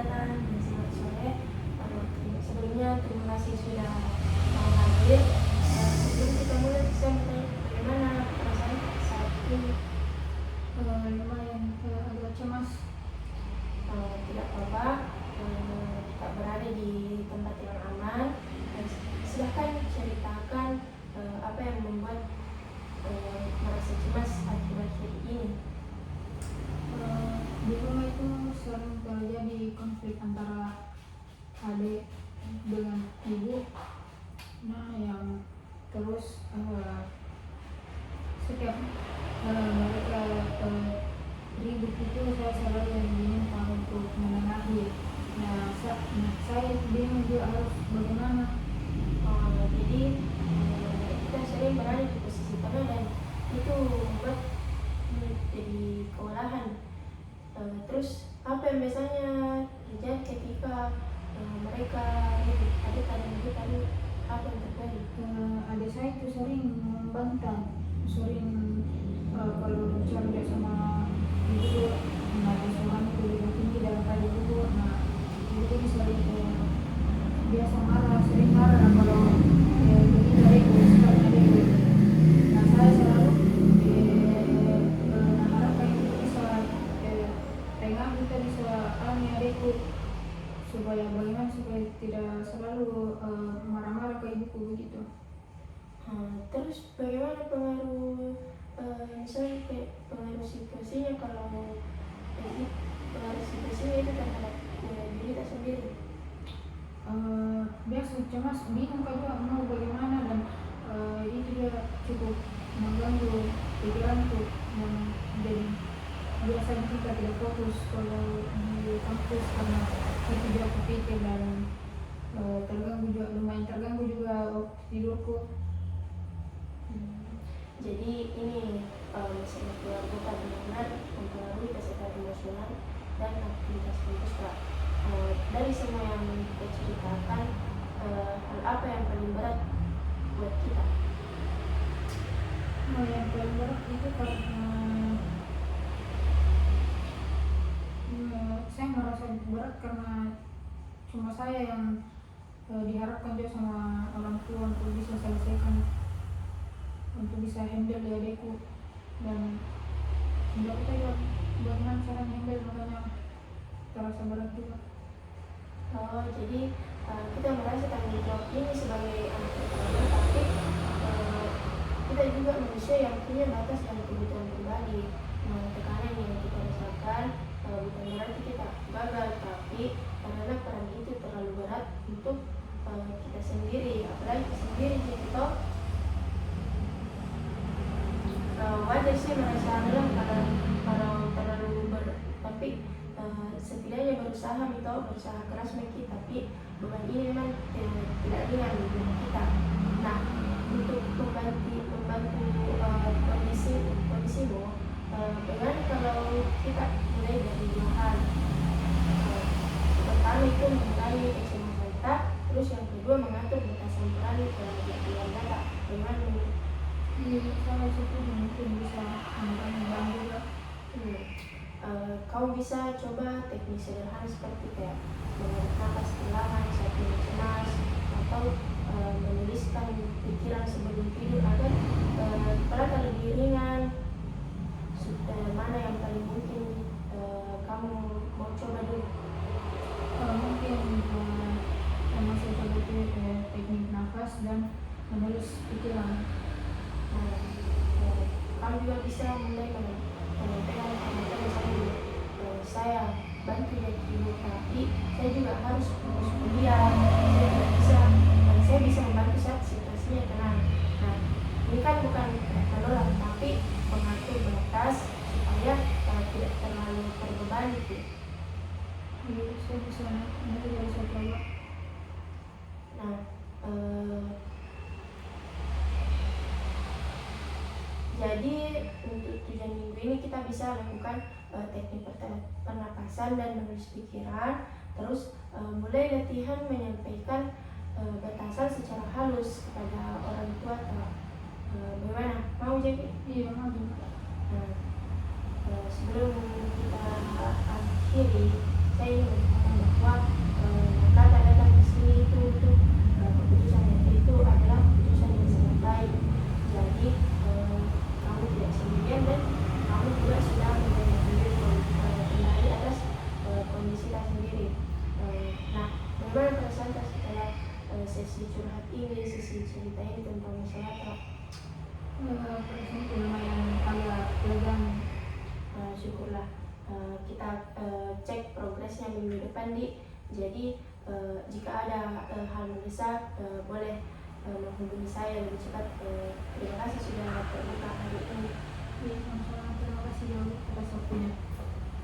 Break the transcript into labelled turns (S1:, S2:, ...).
S1: datang dan selamat sore. Sebelumnya terima kasih sudah mau hadir. Sebelum kita mulai, saya mau tanya bagaimana perasaan saat ini?
S2: Lumayan agak cemas.
S1: Tidak apa-apa, kita berada di tempat yang aman. Silahkan ceritakan apa yang membuat merasa cemas akhir-akhir ini.
S2: Di rumah itu sering terjadi konflik antara adik dengan ibu. Nah, yang terus setiap mereka ribut itu saya selalu yang diminta untuk menengahi. Nah, saya bingung juga harus bagaimana.
S1: Jadi kita sering berada di posisi tengah dan itu membuat jadi kewalahan. Terus apa yang biasanya terjadi ketika mereka ribut? Adik dan ibu tadi apa yang terjadi?
S2: Adik saya itu sering membantah, sering kalau bicara sama ibu, ada suara itu lebih tinggi daripada ibu. Nah, ibu ini sering biasa marah, sering marah kalau begini dari ibu, sekarang dari ibu. Nah, saya selalu mengharapkan ibu bisa pegang, kita bisa alami adikku supaya bagaimana supaya tidak selalu marah-marah ke ibuku begitu.
S1: Terus bagaimana pengaruh misalnya pengaruh situasinya kalau pengaruh situasinya itu terhadap diri kita sendiri?
S2: Biasa cemas, bingung juga mau bagaimana, dan itu juga cukup mengganggu pikiranku, dan jadi biasanya kita tidak fokus kalau di kampus karena itu juga kepikir, dan lumayan terganggu juga waktu tidurku.
S1: Jadi ini masalah keluarga benar-benar mempengaruhi kesehatan emosional dan aktivitas kampus, Pak. Dari semua yang kita ceritakan, hal apa yang paling berat buat kita?
S2: Yang paling berat itu karena saya merasa berat karena cuma saya yang diharapkan juga sama orang tua untuk bisa selesaikan, untuk bisa handle adikku, dan tidak kita juga bagaimana cara handle, makanya terasa berat juga.
S1: Jadi kita merasa tanggung jawab ini sebagai anak pertama, tapi kita juga manusia yang punya batas dan kebutuhan pribadi. Tekanan yang kita rasakan bukan berarti kita gagal, tapi karena peran itu terlalu berat untuk kita sendiri, apalagi kita sendiri. Jadi wajar sih merasa lelah kalau terlalu tapi setidaknya berusaha keras kita, tapi beban ini memang tidak ringan di kita. Nah, untuk membantu kondisimu, bagaimana kalau kita mulai dari dua hal? Pertama itu mengurangi kecemasan kita, terus yang kedua mengatur batasan peran dalam data. Bagaimana?
S2: Salah satu mungkin bisa mengganggu juga.
S1: Kau bisa coba teknik sederhana seperti kayak menarik nafas perlahan saat cemas, atau menuliskan pikiran sebelum tidur agar kepala lebih ringan. Mana yang paling mungkin kamu mau coba dulu?
S2: Mungkin termasuk seperti teknik nafas dan menulis pikiran.
S1: Kamu juga bisa mulai menyampaikan misalnya saya bantu jadi ibu, tapi saya juga harus kuliah, saya bisa membantu saat situasinya tenang. Nah, ini kan bukan menolak, tapi mengatur batas supaya tidak terlalu terbebani gitu.
S2: Saya bisa nanti dari saya coba.
S1: Nah, jadi untuk tujuan minggu ini kita bisa lakukan teknik pernapasan dan menulis pikiran. Terus mulai latihan menyampaikan batasan secara halus kepada orang tua atau bagaimana? Mau jadi?
S2: Iya, mau juga.
S1: Sebelum kita akhiri, saya ingin menambahkan cerita ini tentang masyarakat.
S2: Prosesnya lumayan agak tegang.
S1: Syukurlah. Kita cek progresnya minggu depan di. Jadi jika ada hal mendesak boleh menghubungi saya lebih cepat. Terima kasih sudah terbuka hari ini.
S2: Sama-sama, terima kasih jauh atas waktunya.